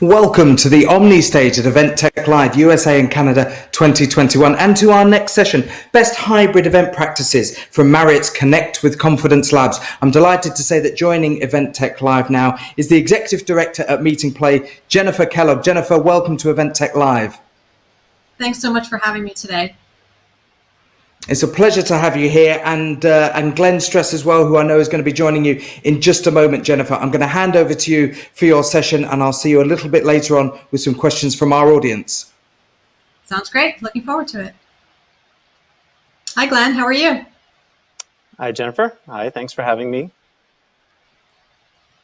Welcome to the Omni stage at Event Tech Live USA and Canada 2021 and to our next session, Best Hybrid Event Practices from Marriott's Connect with Confidence Labs. I'm delighted to say that joining Event Tech Live now is the Executive Director at MeetingPlay, Jennifer Kellogg. Jennifer, welcome to Event Tech Live. Thanks so much for having me today. It's a pleasure to have you here, and Glenn Stress as well, who I know is going to be joining you in just a moment, Jennifer. I'm going to hand over to you for your session, and I'll see you a little bit later on with some questions from our audience. Sounds great. Looking forward to it. Hi, Glenn. How are you? Hi, Jennifer. Hi. Thanks for having me.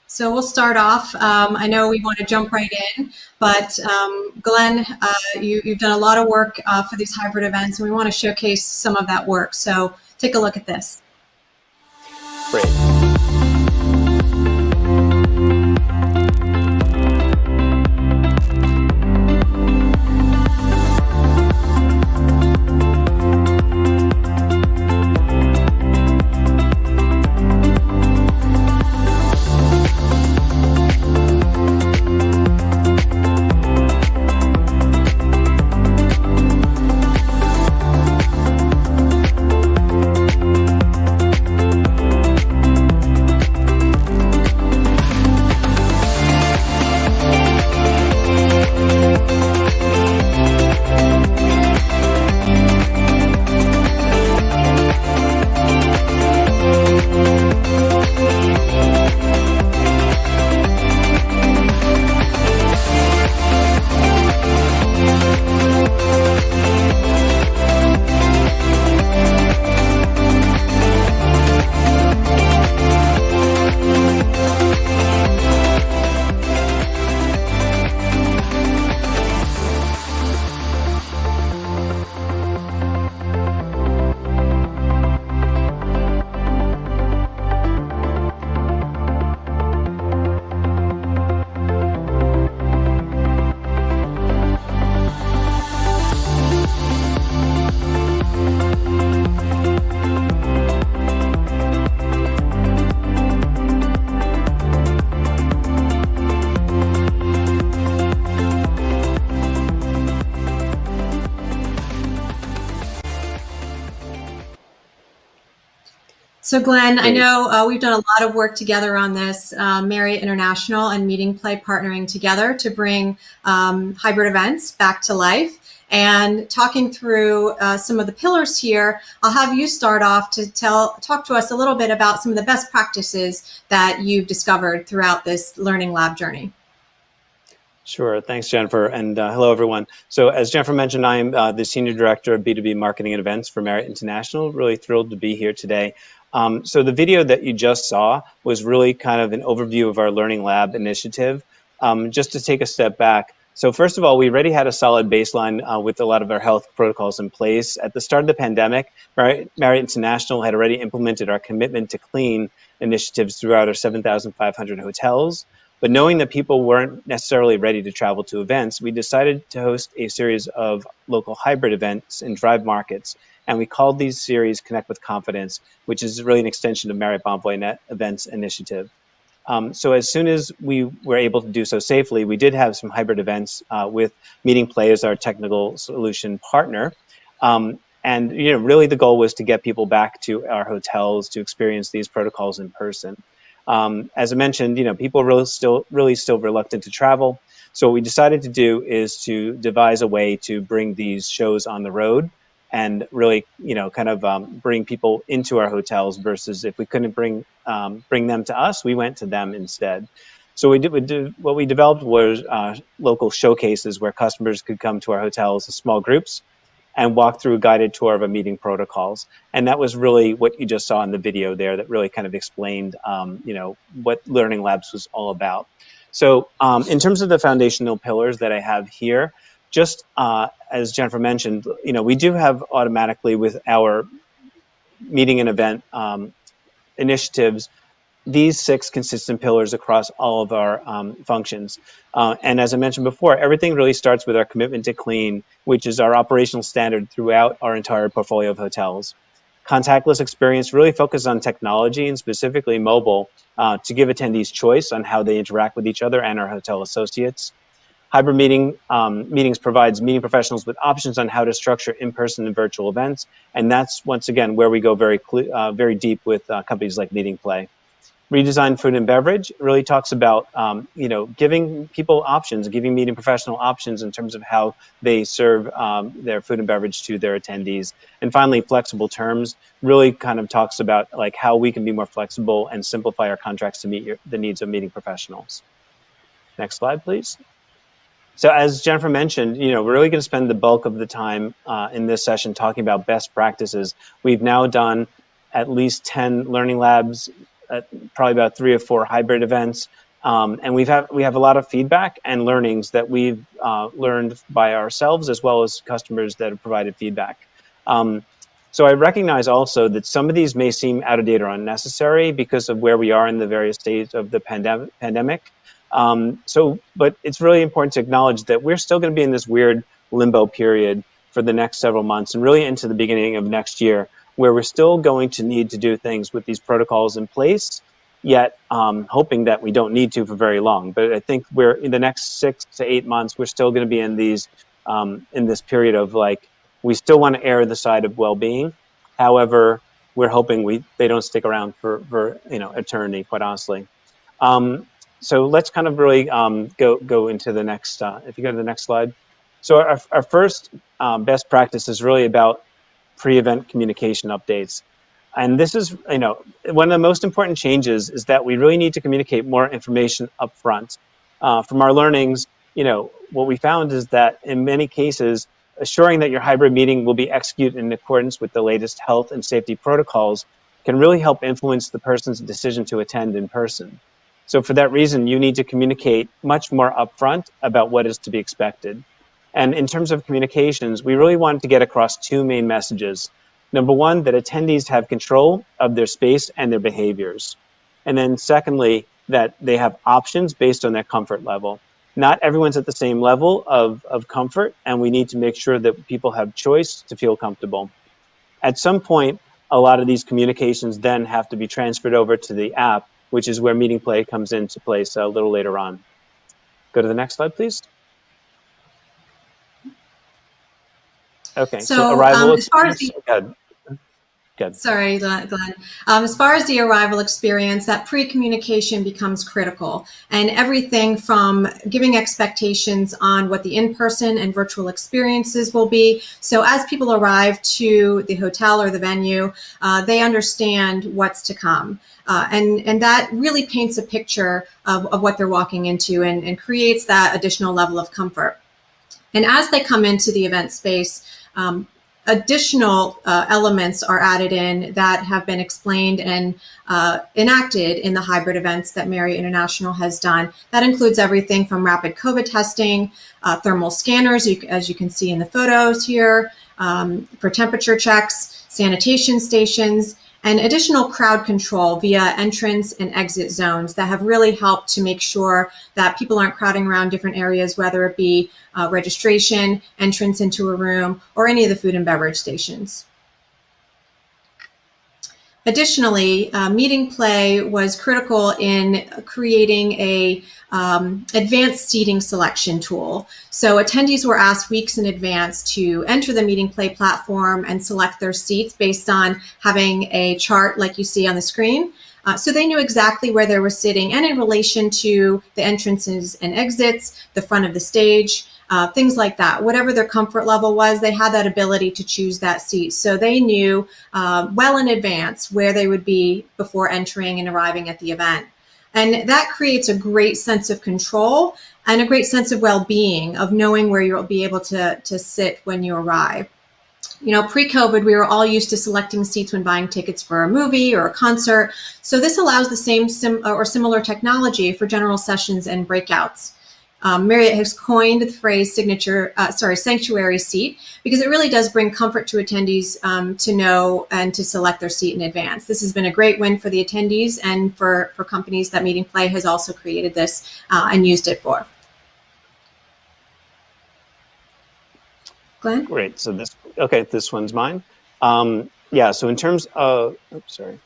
So we'll start off. I know we want to jump right in, but Glenn, you've done a lot of work for these hybrid events, and we want to showcase some of that work. So take a look at this. Great. So Glenn, I know we've done a lot of work together on this, Marriott International and MeetingPlay partnering together to bring hybrid events back to life. And talking through some of the pillars here, I'll have you start off to talk to us a little bit about some of the best practices that you've discovered throughout this learning lab journey. Sure. Thanks, Jennifer. And hello, everyone. So as Jennifer mentioned, I'm the Senior Director of B2B Marketing and Events for Marriott International. Really thrilled to be here today. So the video that you just saw was really kind of an overview of our Learning Lab initiative. Just to take a step back. So first of all, we already had a solid baseline with a lot of our health protocols in place. At the start of the pandemic, Marriott International had already implemented our commitment to clean initiatives throughout our 7,500 hotels. But knowing that people weren't necessarily ready to travel to events, we decided to host a series of local hybrid events in drive markets. And we called these series Connect with Confidence, which is really an extension of Marriott Bonvoy Net Events Initiative. So as soon as we were able to do so safely, we did have some hybrid events with MeetingPlay as our technical solution partner. And really the goal was to get people back to our hotels to experience these protocols in person. As I mentioned, people are really still reluctant to travel. So what we decided to do is to devise a way to bring these shows on the road and really, bring people into our hotels versus if we couldn't bring them to us, we went to them instead. So what we developed was local showcases where customers could come to our hotels in small groups and walk through a guided tour of our meeting protocols. And that was really what you just saw in the video there that really kind of explained, what Learning Labs was all about. So in terms of the foundational pillars that I have here, just as Jennifer mentioned, we do have automatically with our meeting and event initiatives, these 6 consistent pillars across all of our functions. And as I mentioned before, everything really starts with our commitment to clean, which is our operational standard throughout our entire portfolio of hotels. Contactless experience really focused on technology and specifically mobile to give attendees choice on how they interact with each other and our hotel associates. Hybrid meetings provides meeting professionals with options on how to structure in-person and virtual events, and that's once again where we go very deep with companies like MeetingPlay. Redesigned food and beverage really talks about giving people options, giving meeting professional options in terms of how they serve their food and beverage to their attendees. And finally, flexible terms really kind of talks about like how we can be more flexible and simplify our contracts to meet the needs of meeting professionals. Next slide, please. So as Jennifer mentioned, we're really going to spend the bulk of the time in this session talking about best practices. We've now done at least 10 learning labs, probably about 3 or 4 hybrid events, and we have a lot of feedback and learnings that we've learned by ourselves as well as customers that have provided feedback. So I recognize also that some of these may seem out of date or unnecessary because of where we are in the various stages of the pandemic. But it's really important to acknowledge that we're still going to be in this weird limbo period for the next several months and really into the beginning of next year, where we're still going to need to do things with these protocols in place, yet hoping that we don't need to for very long. But I think we're in the next 6 to 8 months, we're still going to be in these in this period of like, we still want to err the side of well-being. However, we're hoping they don't stick around for eternity, quite honestly. So let's kind of really go into the next, if you go to the next slide. So our first best practice is really about pre-event communication updates. And this is, one of the most important changes is that we really need to communicate more information up front. From our learnings, what we found is that in many cases, assuring that your hybrid meeting will be executed in accordance with the latest health and safety protocols can really help influence the person's decision to attend in person. So for that reason, you need to communicate much more upfront about what is to be expected. And in terms of communications, we really wanted to get across 2 main messages. Number one, that attendees have control of their space and their behaviors. And then secondly, that they have options based on their comfort level. Not everyone's at the same level of comfort, and we need to make sure that people have choice to feel comfortable. At some point, a lot of these communications then have to be transferred over to the app, which is where MeetingPlay comes into place a little later on. Go to the next slide, please. Okay, so arrival experience. Sorry, Glenn. As far as the arrival experience, that pre-communication becomes critical, and everything from giving expectations on what the in-person and virtual experiences will be. So as people arrive to the hotel or the venue, they understand what's to come. And that really paints a picture of what they're walking into and creates that additional level of comfort. And as they come into the event space, additional elements are added in that have been explained and enacted in the hybrid events that Marriott International has done. That includes everything from rapid COVID testing, thermal scanners, as you can see in the photos here, for temperature checks, sanitation stations, and additional crowd control via entrance and exit zones that have really helped to make sure that people aren't crowding around different areas, whether it be registration, entrance into a room, or any of the food and beverage stations. Additionally, MeetingPlay was critical in creating a advanced seating selection tool. So attendees were asked weeks in advance to enter the MeetingPlay platform and select their seats based on having a chart like you see on the screen. So they knew exactly where they were sitting and in relation to the entrances and exits, the front of the stage, things like that. Whatever their comfort level was, they had that ability to choose that seat. So they knew well in advance where they would be before entering and arriving at the event. And that creates a great sense of control and a great sense of well-being, of knowing where you'll be able to sit when you arrive. Pre-COVID, we were all used to selecting seats when buying tickets for a movie or a concert. So this allows the same or similar technology for general sessions and breakouts. Marriott has coined the phrase sanctuary seat, because it really does bring comfort to attendees to know and to select their seat in advance. This has been a great win for the attendees and for companies that MeetingPlay has also created this and used it for. Glenn? Great. So this one's mine. Yeah, so in terms of, oops, sorry.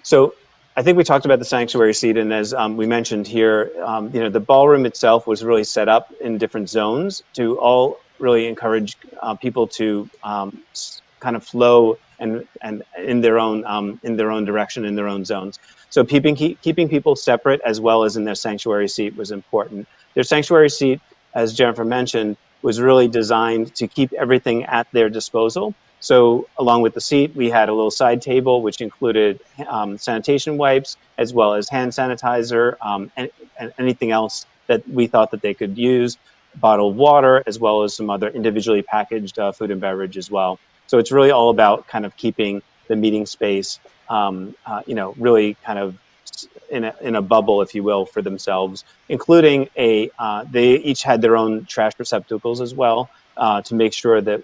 So I think we talked about the sanctuary seat, and as we mentioned here, the ballroom itself was really set up in different zones to all really encourage people to kind of flow and in their own direction, in their own zones. So keeping people separate as well as in their sanctuary seat was important. Their sanctuary seat, as Jennifer mentioned, was really designed to keep everything at their disposal. So along with the seat, we had a little side table, which included sanitation wipes, as well as hand sanitizer, and anything else that we thought that they could use, bottled water, as well as some other individually packaged food and beverage as well. So it's really all about kind of keeping the meeting space, really kind of in a bubble, if you will, for themselves, including they each had their own trash receptacles as well, to make sure that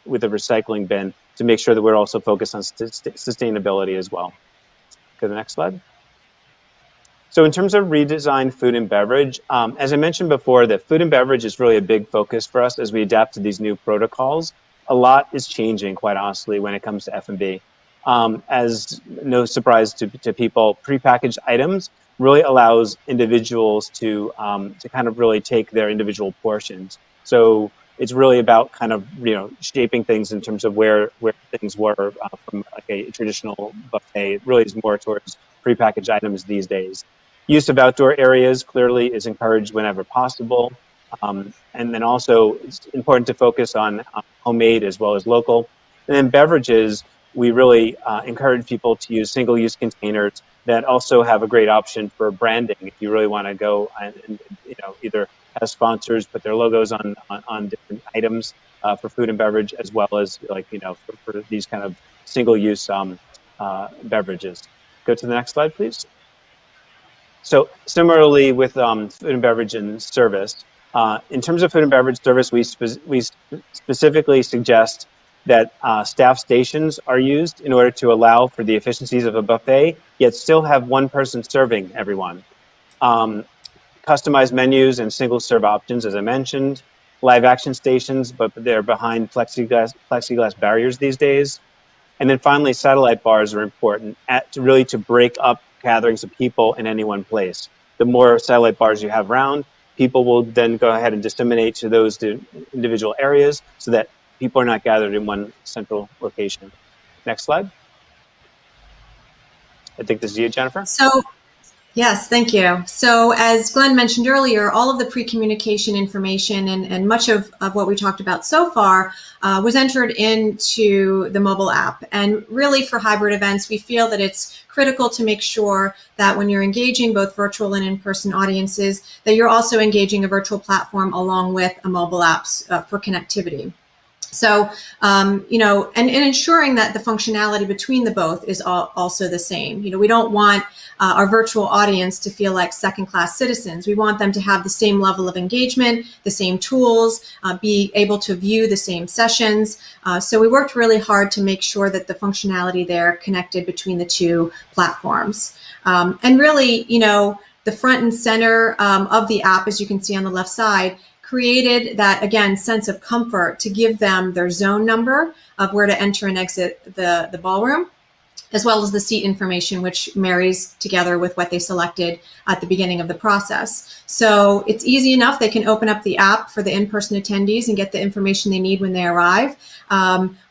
with a recycling bin, to make sure that we're also focused on sustainability as well. Go to the next slide. So in terms of redesigned food and beverage, as I mentioned before, that food and beverage is really a big focus for us as we adapt to these new protocols. A lot is changing, quite honestly, when it comes to F&B. As no surprise to people, prepackaged items really allows individuals to kind of really take their individual portions. So it's really about kind of shaping things in terms of where things were from like a traditional buffet. It really is more towards prepackaged items these days. Use of outdoor areas clearly is encouraged whenever possible. And then also it's important to focus on homemade as well as local. And then beverages, we really encourage people to use single-use containers that also have a great option for branding. If you really want to go and either have sponsors put their logos on different items for food and beverage, as well as for these kind of single-use beverages. Go to the next slide, please. So similarly with food and beverage and service, in terms of food and beverage service, we specifically suggest that staff stations are used in order to allow for the efficiencies of a buffet, yet still have one person serving everyone. Customized menus and single serve options, as I mentioned, live action stations, but they're behind plexiglass barriers these days. And then finally, satellite bars are important to break up gatherings of people in any one place. The more satellite bars you have around, people will then go ahead and disseminate to those individual areas so that people are not gathered in one central location. Next slide. I think this is you, Jennifer. Yes, thank you. So as Glenn mentioned earlier, all of the pre-communication information and much of what we talked about so far was entered into the mobile app. And really for hybrid events, we feel that it's critical to make sure that when you're engaging both virtual and in-person audiences, that you're also engaging a virtual platform along with a mobile apps for connectivity. So, and ensuring that the functionality between the both is also the same. We don't want our virtual audience to feel like second-class citizens. We want them to have the same level of engagement, the same tools, be able to view the same sessions. So we worked really hard to make sure that the functionality there connected between the two platforms. And really, the front and center of the app, as you can see on the left side, created that, again, sense of comfort to give them their zone number of where to enter and exit the ballroom, as well as the seat information, which marries together with what they selected at the beginning of the process. So it's easy enough. They can open up the app for the in-person attendees and get the information they need when they arrive.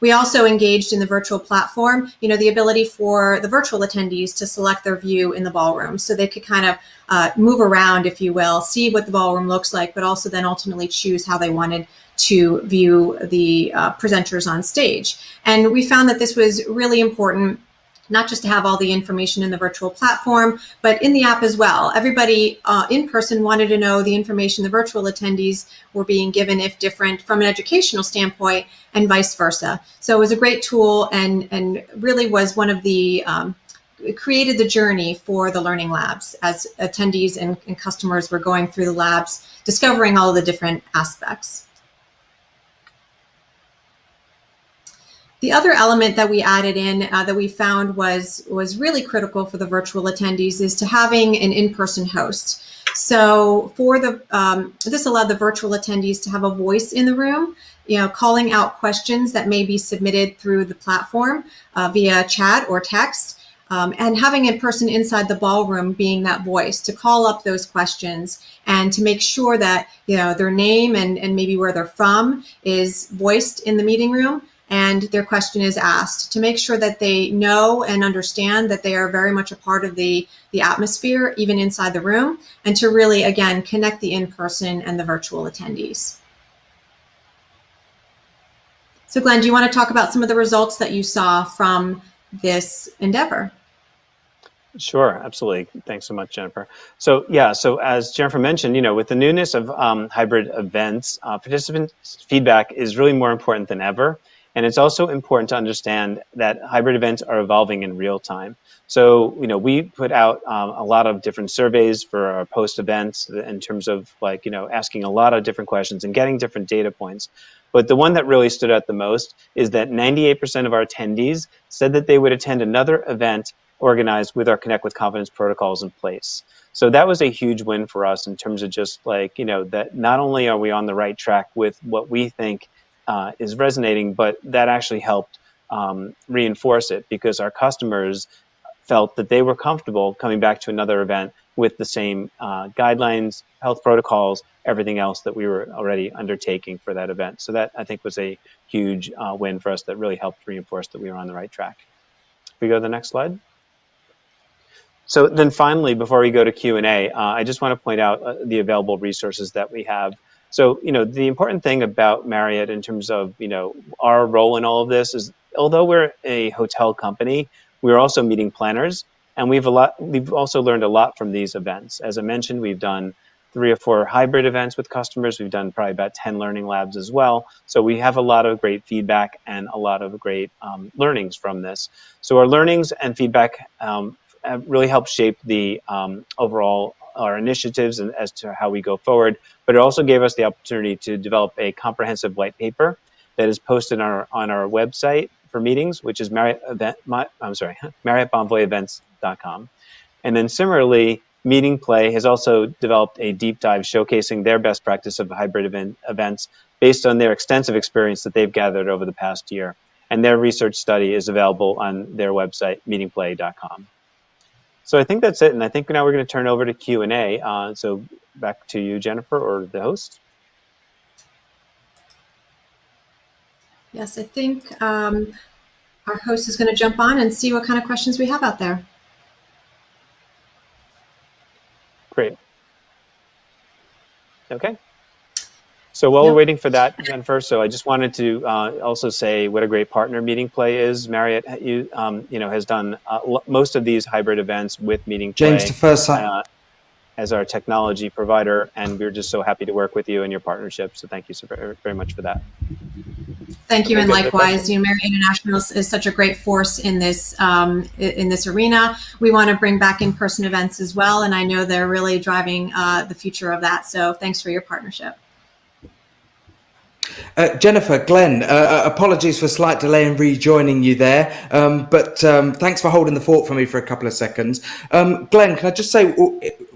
We also engaged in the virtual platform, the ability for the virtual attendees to select their view in the ballroom. So they could kind of move around, if you will, see what the ballroom looks like, but also then ultimately choose how they wanted to view the presenters on stage. And we found that this was really important, not just to have all the information in the virtual platform, but in the app as well. Everybody in person wanted to know the information the virtual attendees were being given, if different, from an educational standpoint, and vice versa. So it was a great tool and really was one of the, it created the journey for the learning labs as attendees and customers were going through the labs, discovering all of the different aspects. The other element that we added in that we found was really critical for the virtual attendees is to having an in-person host. So for this allowed the virtual attendees to have a voice in the room, calling out questions that may be submitted through the platform via chat or text, and having a person inside the ballroom being that voice to call up those questions and to make sure that their name and maybe where they're from is voiced in the meeting room and their question is asked, to make sure that they know and understand that they are very much a part of the atmosphere, even inside the room, and to really, again, connect the in-person and the virtual attendees. So Glenn, do you want to talk about some of the results that you saw from this endeavor? Sure, absolutely. Thanks so much, Jennifer. So yeah, so as Jennifer mentioned, with the newness of hybrid events, participant feedback is really more important than ever. And it's also important to understand that hybrid events are evolving in real time. So, we put out a lot of different surveys for our post events in terms of asking a lot of different questions and getting different data points. But the one that really stood out the most is that 98% of our attendees said that they would attend another event organized with our Connect with Confidence protocols in place. So that was a huge win for us in terms of just that not only are we on the right track with what we think is resonating, but that actually helped reinforce it, because our customers felt that they were comfortable coming back to another event with the same guidelines, health protocols, everything else that we were already undertaking for that event. So that, I think, was a huge win for us that really helped reinforce that we were on the right track. If we go to the next slide. So then finally, before we go to Q&A, I just want to point out the available resources that we have. So, the important thing about Marriott in terms of, our role in all of this is, although we're a hotel company, we're also meeting planners, and we've also learned a lot from these events. As I mentioned, we've done 3 or 4 hybrid events with customers. We've done probably about 10 learning labs as well. So we have a lot of great feedback and a lot of great learnings from this. So our learnings and feedback have really helped shape the overall our initiatives and as to how we go forward, but it also gave us the opportunity to develop a comprehensive white paper that is posted on our website for meetings, which is MarriottBonvoyEvents.com. And then similarly, MeetingPlay has also developed a deep dive showcasing their best practice of hybrid events based on their extensive experience that they've gathered over the past year. And their research study is available on their website, MeetingPlay.com. So I think that's it, and I think now we're going to turn over to Q&A. So back to you, Jennifer, or the host. Yes, I think our host is going to jump on and see what kind of questions we have out there. Great. Okay. So while we're waiting for that, Jennifer, so I just wanted to also say what a great partner MeetingPlay is. Marriott, has done most of these hybrid events with MeetingPlay. James, the first as our technology provider, and we're just so happy to work with you and your partnership. So thank you so very, very much for that. Thank you, and likewise, Marriott International is such a great force in this arena. We want to bring back in-person events as well, and I know they're really driving the future of that. So thanks for your partnership. Jennifer, Glenn, apologies for slight delay in rejoining you there, but thanks for holding the fort for me for a couple of seconds. Glenn, can I just say,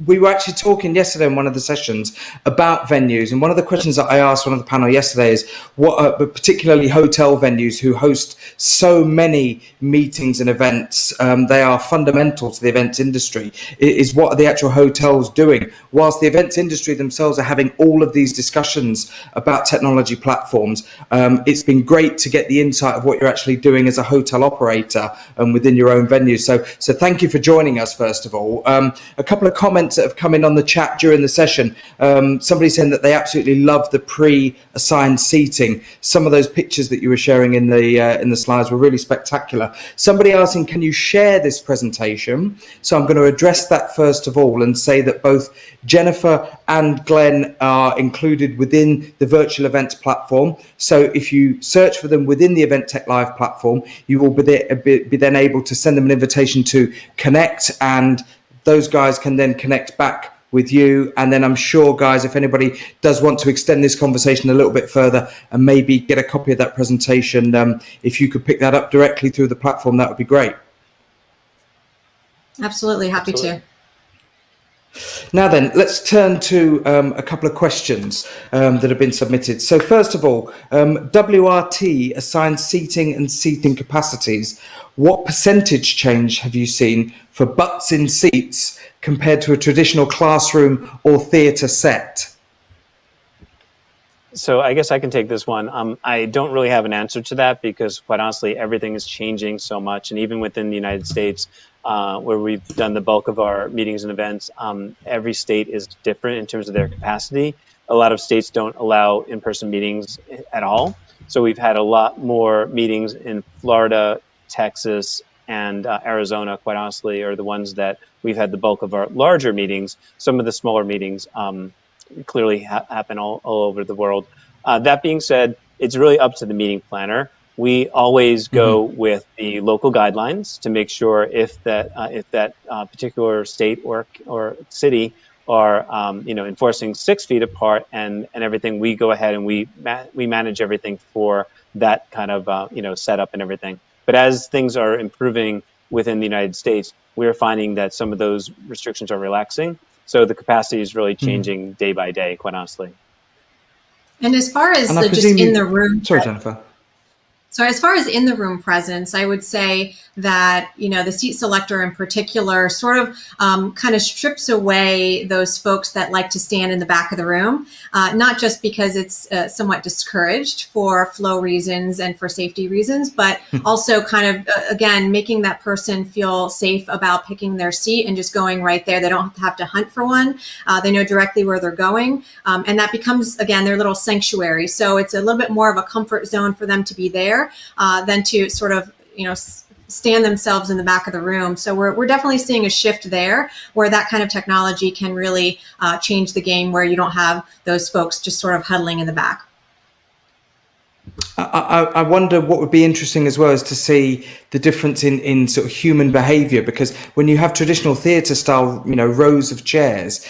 we were actually talking yesterday in one of the sessions about venues, and one of the questions that I asked one of the panel yesterday is, what, particularly hotel venues who host so many meetings and events, they are fundamental to the events industry, is what are the actual hotels doing? Whilst the events industry themselves are having all of these discussions about technology platforms, it's been great to get the insight of what you're actually doing as a hotel operator within your own venue. So thank you for joining us, first of all. A couple of comments that have come in on the chat during the session. Somebody saying that they absolutely love the pre-assigned seating. Some of those pictures that you were sharing in the slides were really spectacular. Somebody asking, can you share this presentation? So I'm going to address that first of all and say that both Jennifer and Glenn are included within the virtual events platform. So if you search for them within the Event Tech Live platform, you will be then able to send them an invitation to connect, and those guys can then connect back with you. And then I'm sure, guys, if anybody does want to extend this conversation a little bit further and maybe get a copy of that presentation, if you could pick that up directly through the platform, that would be great. Absolutely, happy to. Now then, let's turn to a couple of questions that have been submitted. So first of all, WRT assigns seating and seating capacities. What percentage change have you seen for butts in seats compared to a traditional classroom or theatre set? So I guess I can take this one. I don't really have an answer to that because, quite honestly, everything is changing so much. And even within the United States, where we've done the bulk of our meetings and events, every state is different in terms of their capacity. A lot of states don't allow in-person meetings at all. So we've had a lot more meetings in Florida, Texas, and Arizona, quite honestly, are the ones that we've had the bulk of our larger meetings. Some of the smaller meetings clearly happen all over the world. That being said, it's really up to the meeting planner. We always go with the local guidelines to make sure if that particular state or city are enforcing 6 feet apart and everything. We go ahead and we manage everything for that kind of setup and everything. But as things are improving within the United States, we're finding that some of those restrictions are relaxing. So the capacity is really changing day by day, quite honestly. And as far as just in the room, sorry, Jennifer. So as far as in the room presence, I would say that, the seat selector in particular sort of kind of strips away those folks that like to stand in the back of the room, not just because it's somewhat discouraged for flow reasons and for safety reasons, but also kind of, again, making that person feel safe about picking their seat and just going right there. They don't have to hunt for one. They know directly where they're going. And that becomes, again, their little sanctuary. So it's a little bit more of a comfort zone for them to be there. Than to sort of, stand themselves in the back of the room. So we're definitely seeing a shift there where that kind of technology can really change the game where you don't have those folks just sort of huddling in the back. I wonder what would be interesting as well is to see the difference in sort of human behavior, because when you have traditional theatre style, rows of chairs,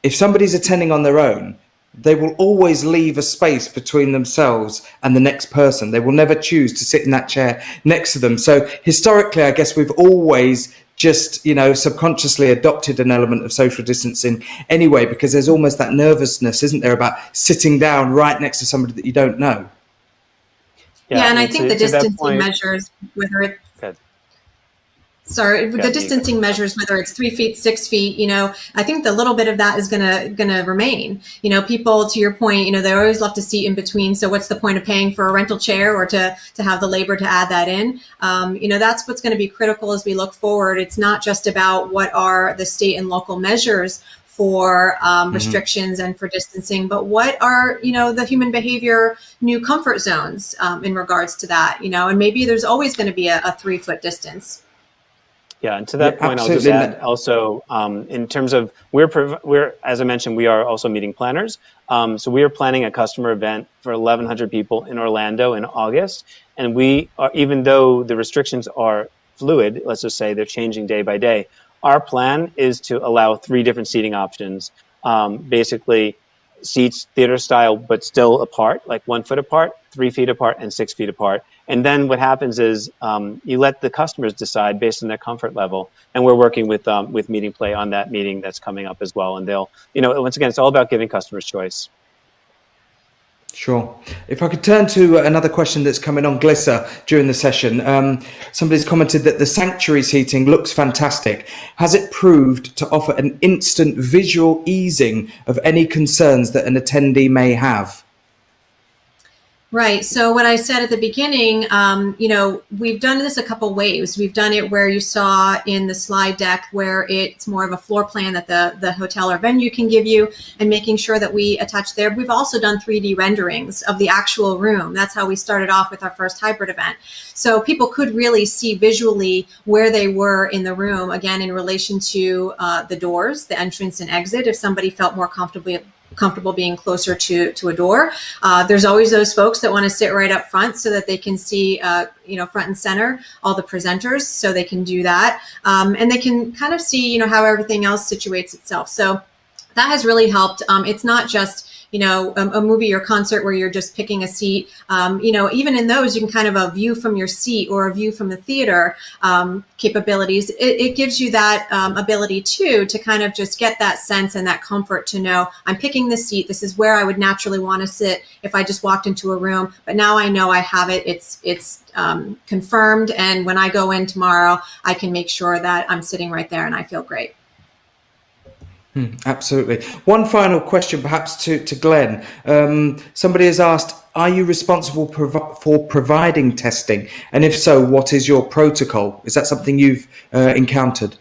if somebody's attending on their own, they will always leave a space between themselves and the next person. They will never choose to sit in that chair next to them. So historically, I guess we've always just, subconsciously adopted an element of social distancing anyway, because there's almost that nervousness, isn't there, about sitting down right next to somebody that you don't know. Yeah, and I think the distancing measures, whether it's the distancing measures, whether it's 3 feet, 6 feet, I think the little bit of that is gonna remain. People, to your point, they always love to seat in between. So what's the point of paying for a rental chair or to have the labor to add that in? That's what's going to be critical as we look forward. It's not just about what are the state and local measures for restrictions and for distancing, but what are, the human behavior new comfort zones in regards to that, and maybe there's always going to be a 3-foot distance. Yeah, and to that point, I'll just add also in terms of we're as I mentioned, we are also meeting planners. So we are planning a customer event for 1,100 people in Orlando in August, and we are, even though the restrictions are fluid, let's just say they're changing day by day, our plan is to allow 3 different seating options. Basically, seats theater style, but still apart, like 1 foot apart, 3 feet apart, and 6 feet apart. And then what happens is you let the customers decide based on their comfort level. And we're working with MeetingPlay on that meeting that's coming up as well. And they'll, once again, it's all about giving customers choice. Sure. If I could turn to another question that's coming on Glisser during the session. Somebody's commented that the sanctuary seating looks fantastic. Has it proved to offer an instant visual easing of any concerns that an attendee may have? Right. So what I said at the beginning, we've done this a couple ways. We've done it where you saw in the slide deck where it's more of a floor plan that the hotel or venue can give you and making sure that we attach there. We've also done 3D renderings of the actual room. That's how we started off with our first hybrid event. So people could really see visually where they were in the room, again, in relation to the doors, the entrance and exit, if somebody felt more comfortable being closer to a door. There's always those folks that want to sit right up front so that they can see, front and center, all the presenters, so they can do that. And they can kind of see, how everything else situates itself. So that has really helped. It's not just, a movie or concert where you're just picking a seat. Even in those, you can kind of a view from your seat or a view from the theater capabilities. It gives you that ability too to kind of just get that sense and that comfort to know I'm picking this seat. This is where I would naturally want to sit if I just walked into a room. But now I know I have it. It's confirmed. And when I go in tomorrow, I can make sure that I'm sitting right there and I feel great. Absolutely. One final question, perhaps to Glenn. Somebody has asked, are you responsible for providing testing? And if so, what is your protocol? Is that something you've encountered?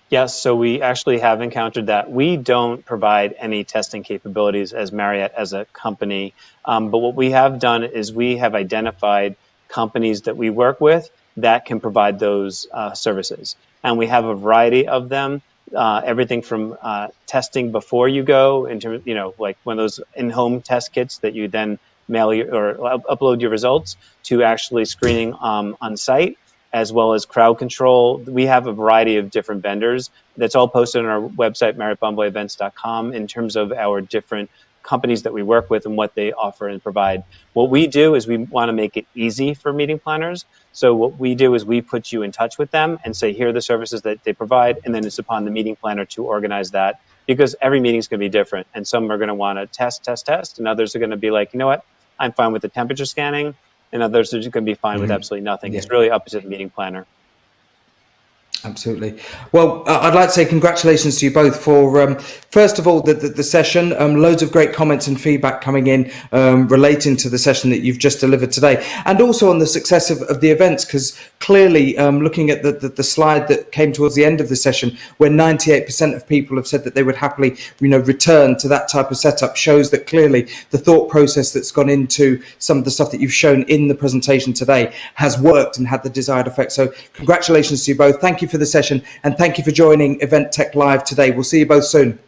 Yes, so we actually have encountered that. We don't provide any testing capabilities as Marriott as a company, but what we have done is we have identified companies that we work with that can provide those services. And we have a variety of them, everything from testing before you go, in terms, like one of those in-home test kits that you then mail or upload your results, to actually screening on site, as well as crowd control. We have a variety of different vendors. That's all posted on our website, MarriottBonvoyEvents.com, in terms of our different companies that we work with and what they offer and provide. What we do is we want to make it easy for meeting planners. So what we do is we put you in touch with them and say, here are the services that they provide, and then it's upon the meeting planner to organize that, because every meeting is going to be different. And some are going to want to test, and others are going to be like, you know what, I'm fine with the temperature scanning, and others are just going to be fine with absolutely nothing. Yeah. It's really up to the meeting planner. Absolutely. Well, I'd like to say congratulations to you both for, first of all, the session. Loads of great comments and feedback coming in relating to the session that you've just delivered today, and also on the success of the events, because clearly looking at the slide that came towards the end of the session, where 98% of people have said that they would happily return to that type of setup, shows that clearly the thought process that's gone into some of the stuff that you've shown in the presentation today has worked and had the desired effect. So congratulations to you both. Thank you for the session, and thank you for joining Event Tech Live today. We'll see you both soon.